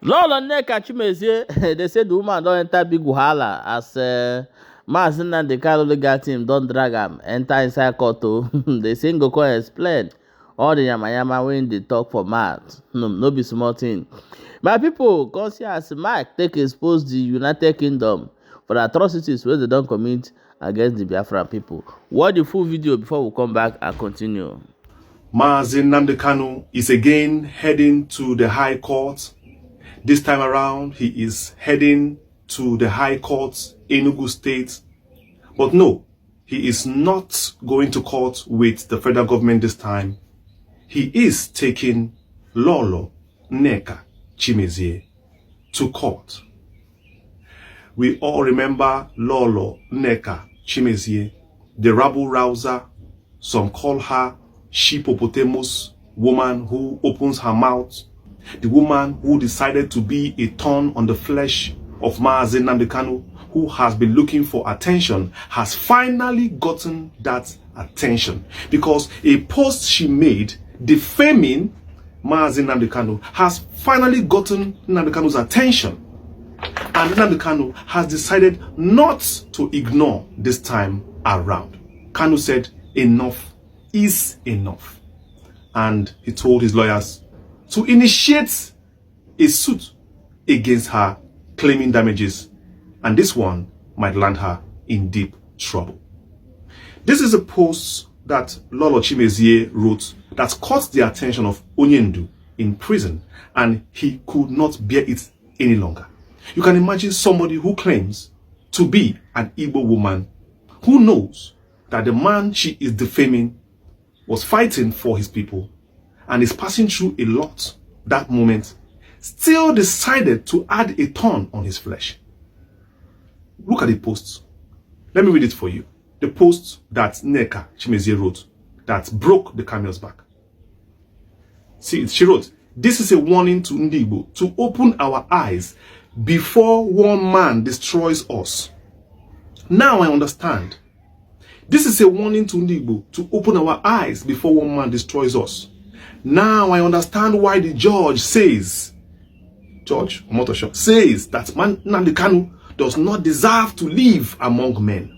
Lolo Nneka Chimezie, they say the woman don't enter big wahala as Mazi and the Kanu legal team don't drag him enter inside court too. They say go come explain all the yamayama when they talk for mouth. No be small thing. My people, come see as Mike take expose the United Kingdom for the atrocities where they don't commit against the Biafran people. Watch the full video before we come back and continue. Mazi Nnamdi Kanu is again heading to the High Court. This time around, he is heading to the High Court, Enugu State. But no, he is not going to court with the federal government this time. He is taking Lolo, Nneka, Chimezie to court. We all remember Lolo, Nneka, Chimezie, the rabble-rouser. Some call her Sheepopotamus, woman who opens her mouth. The woman who decided to be a thorn on the flesh of Mazi Nnamdi Kanu, who has been looking for attention, has finally gotten that attention because a post she made defaming Mazi Nnamdi Kanu has finally gotten Nnamdi Kanu's attention. And Nnamdi Kanu has decided not to ignore this time around. Kanu said enough is enough. And he told his lawyers to initiate a suit against her, claiming damages, and this one might land her in deep trouble. This is a post that Lolo Chimezie wrote that caught the attention of Onyendu in prison, and he could not bear it any longer. You can imagine somebody who claims to be an Igbo woman who knows that the man she is defaming was fighting for his people and is passing through a lot that moment, still decided to add a thorn on his flesh. Look at the post. Let me read it for you. The post that Nneka Chimezie wrote that broke the camel's back. See, she wrote, "This is a warning to Ndigbo to open our eyes before one man destroys us. Now I understand. This is a warning to Ndigbo to open our eyes before one man destroys us. Now I understand why the judge says, Judge Omotosho says that Nnamdi Kanu does not deserve to live among men."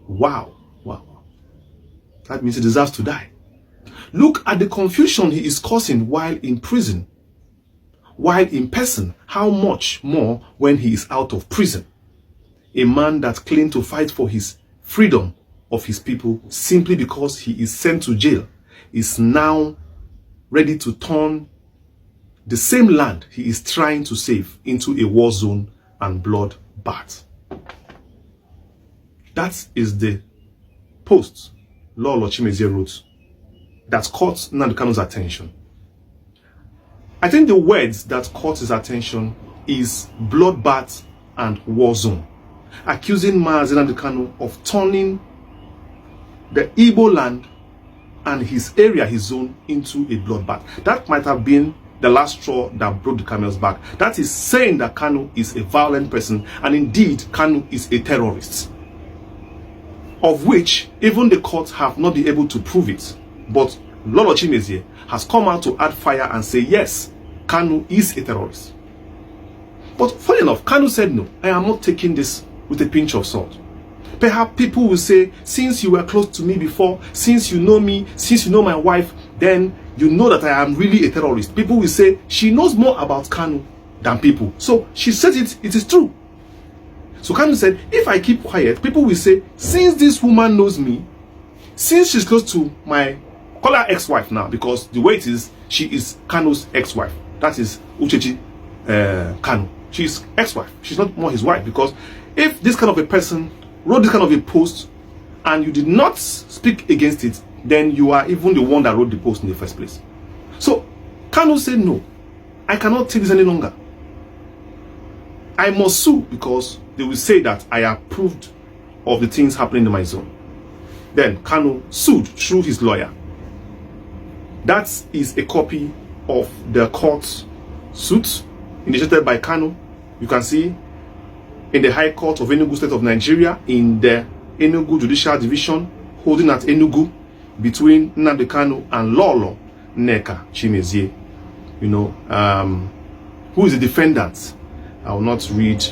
Wow, wow, wow. That means he deserves to die. Look at the confusion he is causing while in prison. While in person, how much more when he is out of prison? A man that claimed to fight for his freedom of his people simply because he is sent to jail is now ready to turn the same land he is trying to save into a war zone and bloodbath. That is the post Lolo Chimezie wrote that caught Nnamdi Kanu's attention. I think the words that caught his attention is bloodbath and war zone, accusing Mazi Nnamdi Kanu of turning the Igbo land and his area, his zone, into a bloodbath. That might have been the last straw that broke the camel's back. That is saying that Kanu is a violent person, and indeed Kanu is a terrorist, of which even the courts have not been able to prove it. But Lolo Chimezie has come out to add fire and say, yes, Kanu is a terrorist. But funny enough, Kanu said, no, I am not taking this with a pinch of salt. Perhaps people will say, since you were close to me before, since you know me, since you know my wife, then you know that I am really a terrorist. People will say, she knows more about Kanu than people. So she said it is true. So Kanu said, if I keep quiet, people will say, since this woman knows me, since she's close to my, call her ex-wife now, because the way it is, she is Kanu's ex-wife. That is Uchechi Kanu. She's ex-wife. She's not more his wife, because if this kind of a person wrote this kind of a post and you did not speak against it, then you are even the one that wrote the post in the first place. So Kanu said, no, I cannot take this any longer. I must sue because they will say that I approved of the things happening in my zone. Then Kanu sued through his lawyer. That is a copy of the court suit initiated by Kanu. You can see in the High Court of Enugu State of Nigeria, in the Enugu Judicial Division, holding at Enugu, between Nnamdi Kanu and Lolo Nneka Chimezie. You know, who is the defendant. I will not read.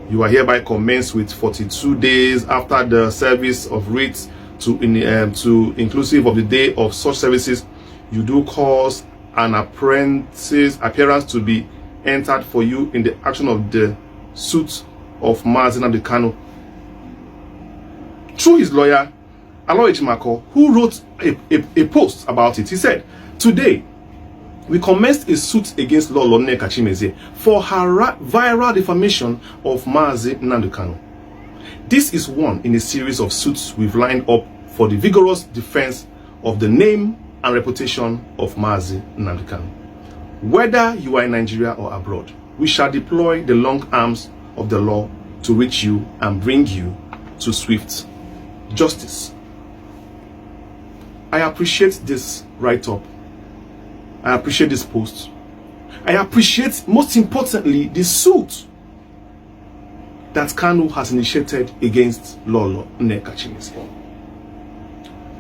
You are hereby commenced with 42 days after the service of writ to inclusive of the day of such services. You do cause an appearance to be entered for you in the action of the suit of Mazi Nnamdi Kanu through his lawyer, Aloy, who wrote a post about it. He said, today, we commenced a suit against Lolo, Nneka, Chimezie for her viral defamation of Mazi Nnamdi Kanu. This is one in a series of suits we've lined up for the vigorous defense of the name and reputation of Mazi Nnamdi Kanu. Whether you are in Nigeria or abroad, we shall deploy the long arms of the law to reach you and bring you to swift justice. I appreciate this write-up. I appreciate this post. I appreciate, most importantly, the suit that Kanu has initiated against Lolo, Nneka, Chimezie.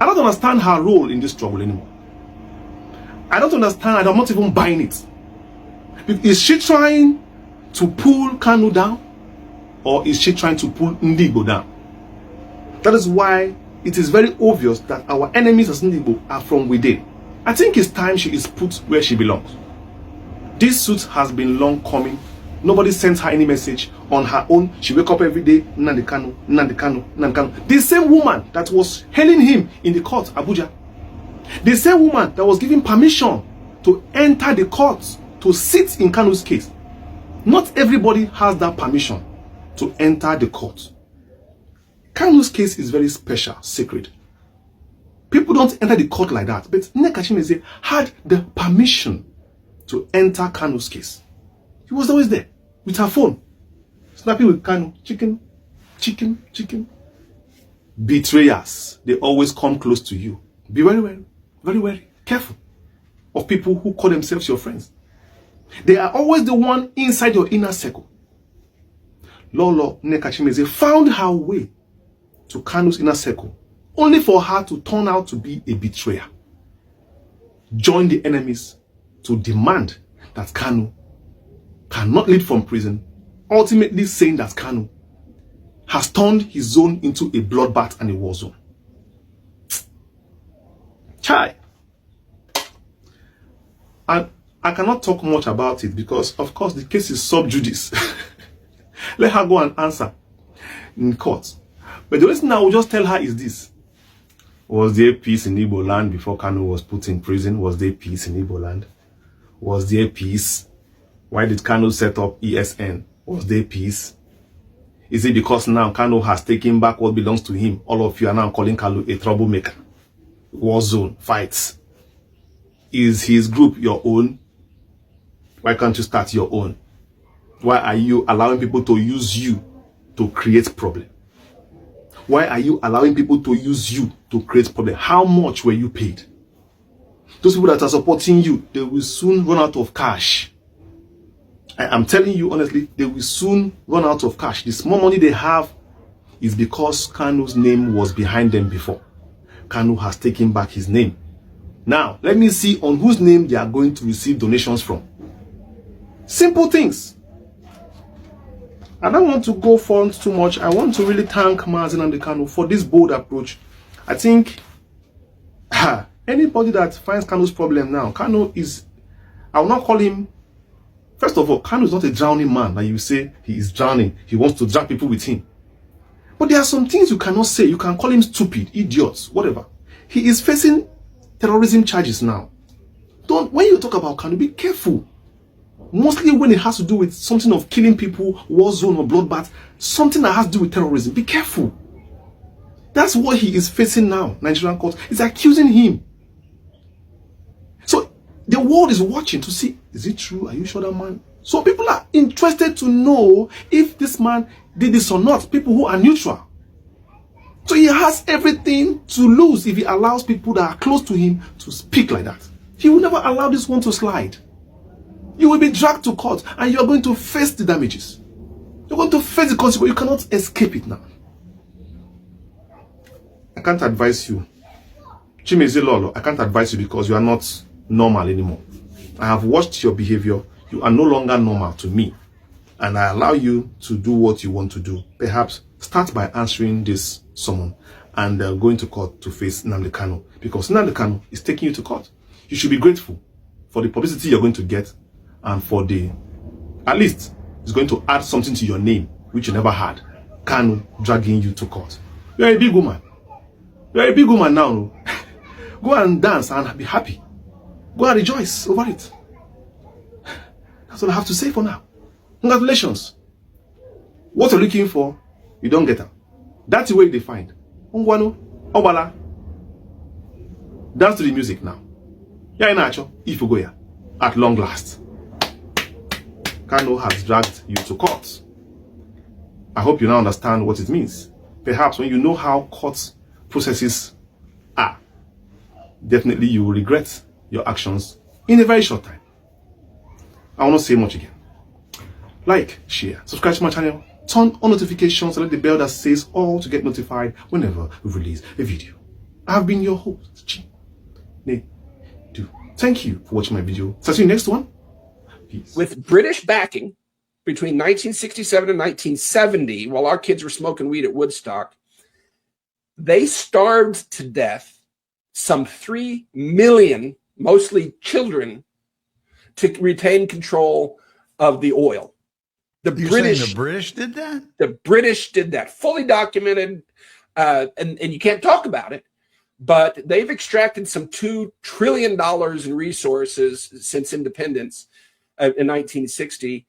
I don't understand her role in this trouble anymore. I don't understand. I'm not even buying it. Is she trying to pull Kanu down? Or is she trying to pull Ndigbo down? That is why it is very obvious that our enemies as Ndigbo are from within. I think it's time she is put where she belongs. This suit has been long coming. Nobody sends her any message. On her own, she wake up every day, Nnamdi Kanu, Nnamdi Kanu, Nnamdi Kanu. The same woman that was hailing him in the court, Abuja. The same woman that was given permission to enter the court to sit in Kanu's case. Not everybody has that permission to enter the court. Kanu's case is very special, sacred. People don't enter the court like that. But Nneka Chimezie had the permission to enter Kanu's case. He was always there with her phone, snapping with Kanu. Chicken, chicken, chicken. Betrayers, they always come close to you. Be very careful of people who call themselves your friends. They are always the one inside your inner circle. Lolo, Nneka Chimezie found her way to Kanu's inner circle, only for her to turn out to be a betrayer. Join the enemies to demand that Kanu cannot lead from prison, ultimately saying that Kanu has turned his zone into a bloodbath and a war zone. Chai. And I cannot talk much about it because, of course, the case is sub judice. Let her go and answer in court. But the reason I will just tell her is this. Was there peace in Igbo land before Kanu was put in prison? Was there peace in Igbo land? Was there peace? Why did Kanu set up ESN? Was there peace? Is it because now Kanu has taken back what belongs to him? All of you are now calling Kanu a troublemaker. War zone, fights. Is his group your own? Why can't you start your own? Why are you allowing people to use you to create problem? Why are you allowing people to use you to create problem? How much were you paid? Those people that are supporting you, they will soon run out of cash. I'm telling you honestly, they will soon run out of cash. The small money they have is because Kanu's name was behind them before. Kanu has taken back his name. Now, let me see on whose name they are going to receive donations from. Simple things. I don't want to go for too much. I want to really thank Mazi Nnamdi Kanu for this bold approach. I think anybody that finds Kanu's problem now, Kanu is, I will not call him, first of all, Kanu is not a drowning man that you say he is drowning. He wants to drag people with him. But there are some things you cannot say. You can call him stupid, idiots, whatever. He is facing terrorism charges now. When you talk about Kanu, be careful. Mostly when it has to do with something of killing people, war zone or bloodbath, something that has to do with terrorism. Be careful. That's what he is facing now. Nigerian court is accusing him. So the world is watching to see, is it true? Are you sure that man? So people are interested to know if this man did this or not. People who are neutral. So he has everything to lose if he allows people that are close to him to speak like that. He will never allow this one to slide. You will be dragged to court and you are going to face the damages. You're going to face the consequences. You cannot escape it now. I can't advise you. Chimezie Lolo, I can't advise you because you are not normal anymore. I have watched your behavior. You are no longer normal to me. And I allow you to do what you want to do. Perhaps start by answering this summon and going to court to face Nnamdi Kanu, because Nnamdi Kanu is taking you to court. You should be grateful for the publicity you're going to get, and for the, at least it's going to add something to your name, which you never had. Kanu dragging you to court. You're a big woman. You're a big woman now. Go and dance and be happy. Go and rejoice over it. That's all I have to say for now. Congratulations. What you're looking for, you don't get them. That's the way they find. Ungwanu, Obala. Dance to the music now. Yeah, Inacho, if you go here, at long last. Kanu has dragged you to court. I hope you now understand what it means. Perhaps when you know how court processes are, definitely you will regret your actions in a very short time. I will not say much again. Like, share, subscribe to my channel, turn on notifications, select the bell that says all to get notified whenever we release a video. I have been your host, Chimezie. Thank you for watching my video. See you next one. Peace. With British backing between 1967 and 1970, while our kids were smoking weed at Woodstock, they starved to death some 3 million, mostly children, to retain control of the oil. The British did that? The British did that, fully documented, and you can't talk about it, but they've extracted some $2 trillion in resources since independence in 1960.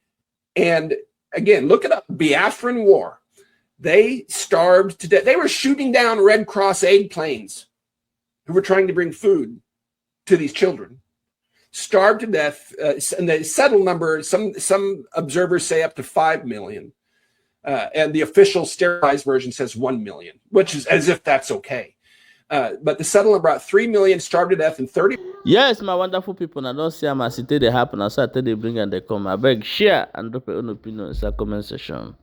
And again, look it up, Biafran War. They starved to death. They were shooting down Red Cross aid planes who were trying to bring food to these children. Starved to death, and the settled number, some observers say up to 5 million. And the official sterilized version says 1 million, which is as if that's okay. But the settled number, about 3 million starved to death in 30. Yes, my wonderful people, I don't see how much it they happen. I saw they bring and they come. I beg, share and drop your own opinion in the comment section.